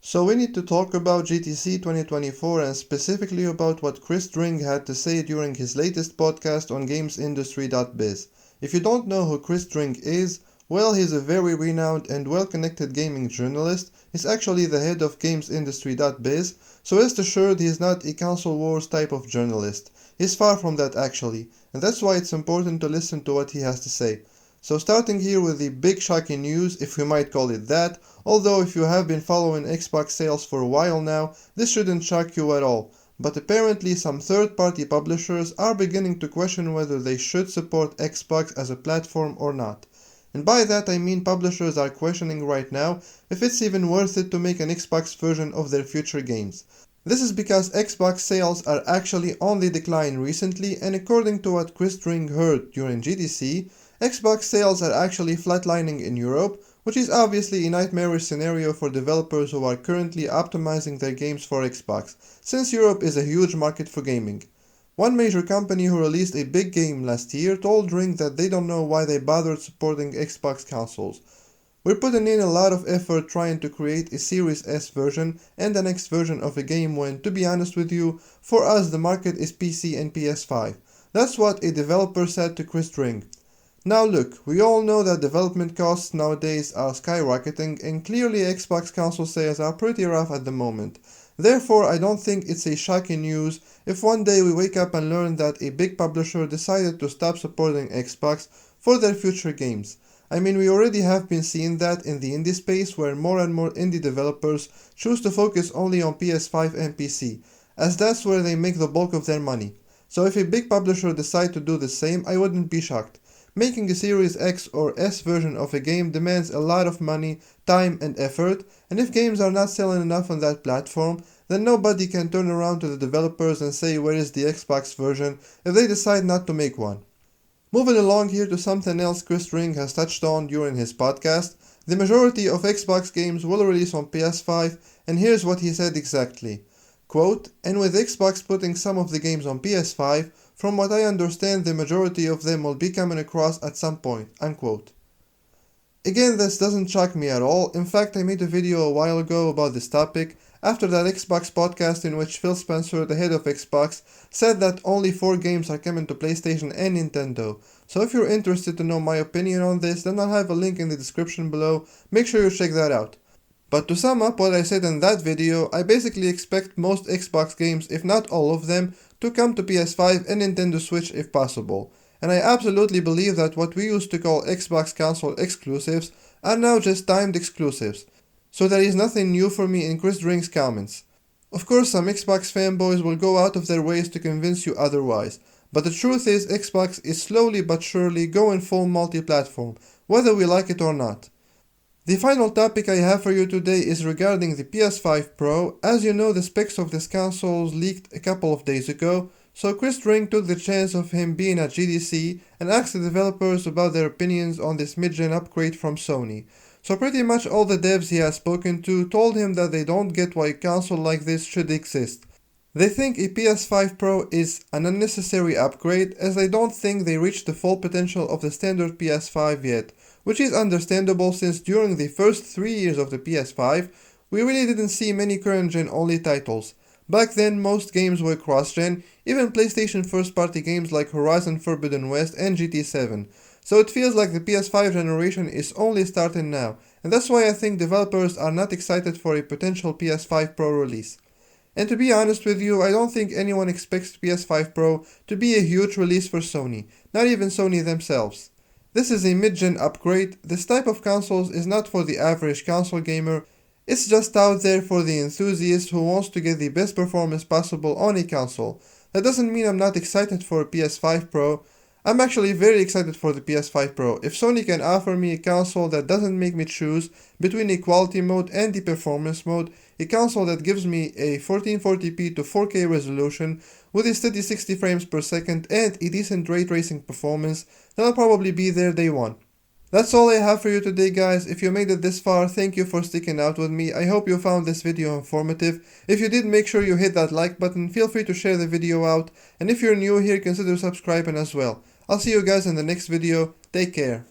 So we need to talk about GTC 2024 and specifically about what Chris Dring had to say during his latest podcast on GamesIndustry.biz. If you don't know who Chris Dring is, well, he's a very renowned and well-connected gaming journalist. He's actually the head of GamesIndustry.biz, so rest assured he's not a console wars type of journalist. He's far from that actually, and that's why it's important to listen to what he has to say. So starting here with the big shocking news, if we might call it that, although if you have been following Xbox sales for a while now, this shouldn't shock you at all. But apparently some third-party publishers are beginning to question whether they should support Xbox as a platform or not. And by that I mean publishers are questioning right now if it's even worth it to make an Xbox version of their future games. This is because Xbox sales are actually on the decline recently, and according to what Chris Dring heard during GDC, Xbox sales are actually flatlining in Europe, which is obviously a nightmarish scenario for developers who are currently optimizing their games for Xbox, since Europe is a huge market for gaming. One major company who released a big game last year told Ring that they don't know why they bothered supporting Xbox consoles. We're putting in a lot of effort trying to create a Series S version and the next version of a game when, to be honest with you, for us the market is PC and PS5. That's what a developer said to Chris Dring. Now look, we all know that development costs nowadays are skyrocketing and clearly Xbox console sales are pretty rough at the moment. Therefore, I don't think it's a shocking news if one day we wake up and learn that a big publisher decided to stop supporting Xbox for their future games. I mean, we already have been seeing that in the indie space where more and more indie developers choose to focus only on PS5 and PC, as that's where they make the bulk of their money. So if a big publisher decide to do the same, I wouldn't be shocked. Making a Series X or S version of a game demands a lot of money, time and effort, and if games are not selling enough on that platform, then nobody can turn around to the developers and say where is the Xbox version if they decide not to make one. Moving along here to something else Chris Dring has touched on during his podcast, the majority of Xbox games will release on PS5, and here's what he said exactly. Quote, and with Xbox putting some of the games on PS5, from what I understand the majority of them will be coming across at some point, unquote. Again, this doesn't shock me at all. In fact, I made a video a while ago about this topic after that Xbox podcast in which Phil Spencer, the head of Xbox, said that only 4 games are coming to PlayStation and Nintendo. So if you're interested to know my opinion on this, then I'll have a link in the description below. Make sure you check that out. But to sum up what I said in that video, I basically expect most Xbox games, if not all of them, to come to PS5 and Nintendo Switch if possible. And I absolutely believe that what we used to call Xbox console exclusives are now just timed exclusives. So there is nothing new for me in Chris Dring's comments. Of course, some Xbox fanboys will go out of their ways to convince you otherwise, but the truth is Xbox is slowly but surely going full multi-platform, whether we like it or not. The final topic I have for you today is regarding the PS5 Pro. As you know, the specs of this console leaked a couple of days ago, so Chris Dring took the chance of him being at GDC and asked the developers about their opinions on this mid-gen upgrade from Sony. So pretty much all the devs he has spoken to told him that they don't get why a console like this should exist. They think a PS5 Pro is an unnecessary upgrade as they don't think they reached the full potential of the standard PS5 yet, which is understandable since during the first 3 years of the PS5, we really didn't see many current-gen only titles. Back then, most games were cross-gen, even PlayStation first-party games like Horizon Forbidden West and GT7. So it feels like the PS5 generation is only starting now, and that's why I think developers are not excited for a potential PS5 Pro release. And to be honest with you, I don't think anyone expects PS5 Pro to be a huge release for Sony, not even Sony themselves. This is a mid-gen upgrade. This type of consoles is not for the average console gamer, it's just out there for the enthusiast who wants to get the best performance possible on a console. That doesn't mean I'm not excited for a PS5 Pro. I'm actually very excited for the PS5 Pro. If Sony can offer me a console that doesn't make me choose between a quality mode and the performance mode, a console that gives me a 1440p to 4K resolution with a steady 60 frames per second and a decent ray tracing performance, then I'll probably be there day one. That's all I have for you today, guys. If you made it this far, thank you for sticking out with me. I hope you found this video informative. If you did, make sure you hit that like button, feel free to share the video out, and if you're new here, consider subscribing as well. I'll see you guys in the next video. Take care.